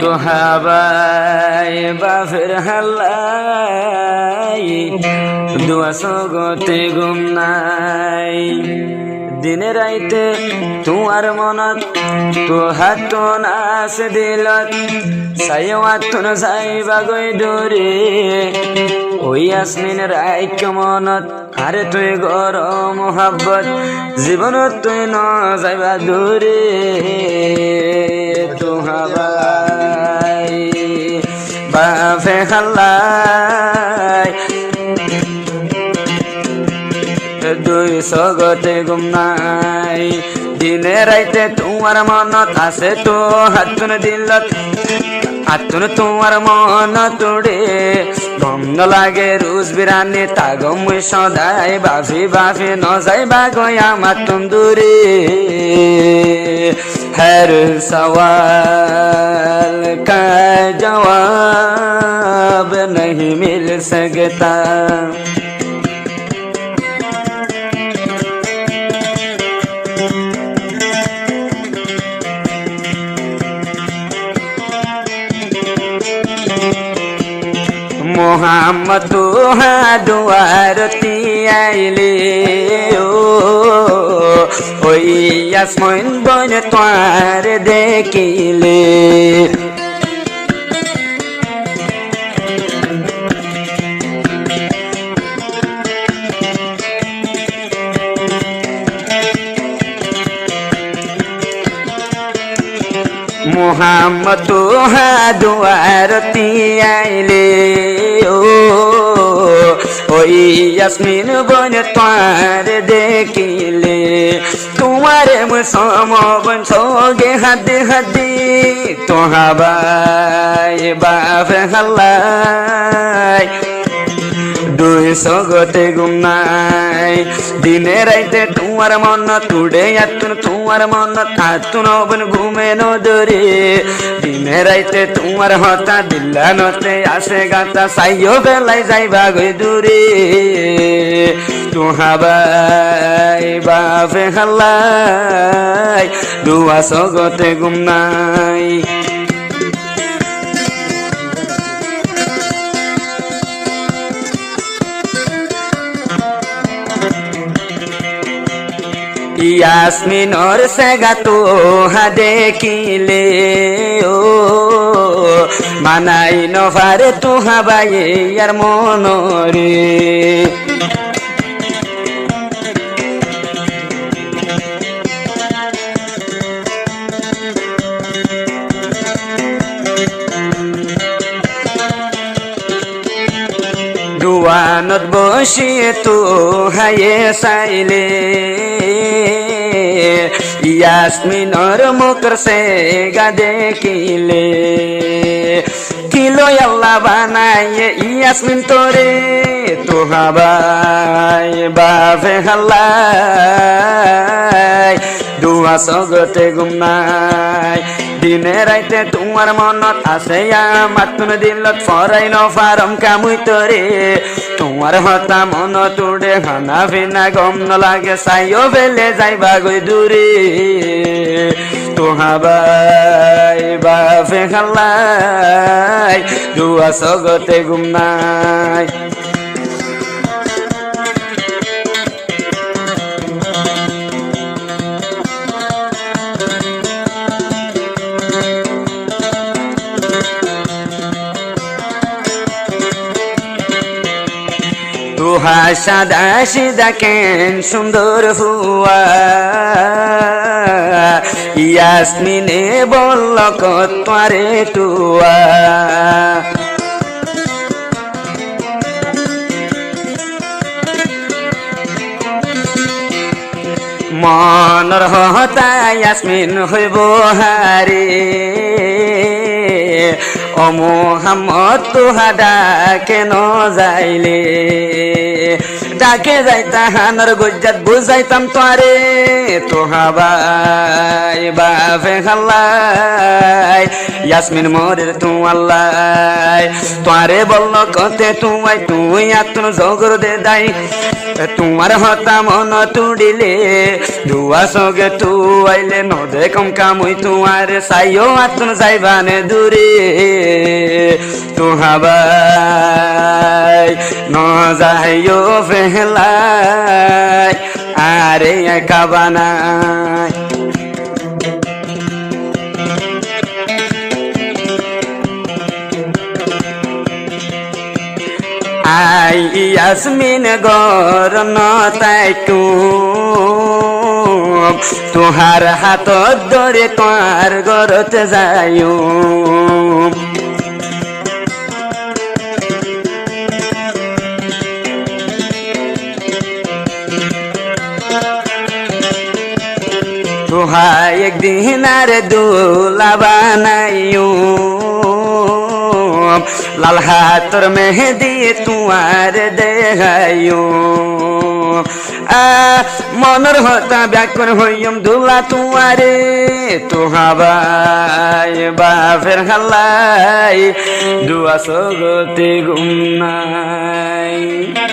তো হাবাই বাফের হাল্লাই দুয়া সগতে ঘুম নাই দিনে রাইতে তোমার মনত তো হাত নাচ দিলত সাইয়াতুন যাইবা গই দূরে ওই আসমিন রাইক মনত আরে তুই গর মোহাব্বত জীবনত তুই ন যাইবা দূরে তো হাবাই বাফে হাল্লাই দুই সগতে ঘুম নাই দিনে রাইতে তোমার মনত আছে তো হাতুন দিলত হাতুন তোমার মন তোড়ে গন্ধ লাগে রুজ বিরানি তাগম সদাই বাফি বাফি ন যাইবা গই আমার তন্দুরে হর সওয়াল কা জবাব नहीं मिल सकता मोहम्मद दुआरती आइले ओ यास्मिन बन त्वार देखिले मोहम्मद दुआरती आइले ओ यास्मिन बन त्वार देखिले तुम्हारे मुसम बन सोगे हद हदी तो हाबाई बाफ हल्लाई দুই সগতে ঘুম নাই দিনে রাইতে তোমার মন তুড়ে আতুন তোমার মন আতুন বন ঘুমে নদরে দিনে রাইতে তোমার হতা দিল্লা নতে আসে গাতা সাইও বেলাই যাইবা গই দূরে তো হাবাই বাফে হাল্লাই দুয়া সগতে ঘুম নাই यास्मिन और सेगा तो हा देखिले ओ मानाई नफारे तू हाबाई यार मनरे दुआनत बसिए तो हाये साइले यास्मिन और मुकर से गा देखिले किलो अल्लाह बनाए यास्मिन तोरे तो हाबाई बाफे हल्लाई दुआ सगते घुम নাই দিনে রাইতে তোমার মনত আছে মাতুন দিলত ফরাই ন ফারম কামুই তরে তোমার হতা মন তোড়ে হানা ফিনা গম ন লাগে সাইও বেলে যাইবা গই দূরে তো হাবাই বাফে হাল্লাই দুয়া সগতে ঘুম নাই तुहा सादा सीधा केन सुंदर हुआ यास्मिने बोल को त्वारे तुआ मनर हता यास्मिन हইবো হারে ও মোহাম্মদ তুহা ডাকে ন যাইলে ডাকে যাইতা হানার গজ্জাত বুঝাইতাম তোরে তো হাবাই বাফে হাল্লাই ইয়াসমিন মোরের তু আল্লাহ তোরে বলল কতে তুই আতুন জগর দে দাই তোমার হতা মন তুড়িলে ধুয়া সগে তু আইলে নদে কম কামুই তোমার সাইও আতুন যাইবানে দূরে তুহাবাই ন যাইও ফেলাই আরে কাবানাই আই ইয়াসমিন গর নতাই তুহার হাত ধরে তোমার গরতে যাইও তুহাই একদিন আর দোলা বানাইও লাল হাতর মেহেদি তোমার দেখাইও মনের হতা ব্যাকুল হইম দুলা তোমারে তুহাবাই বাফের হাল্লাই দুয়া সগতে গুমনা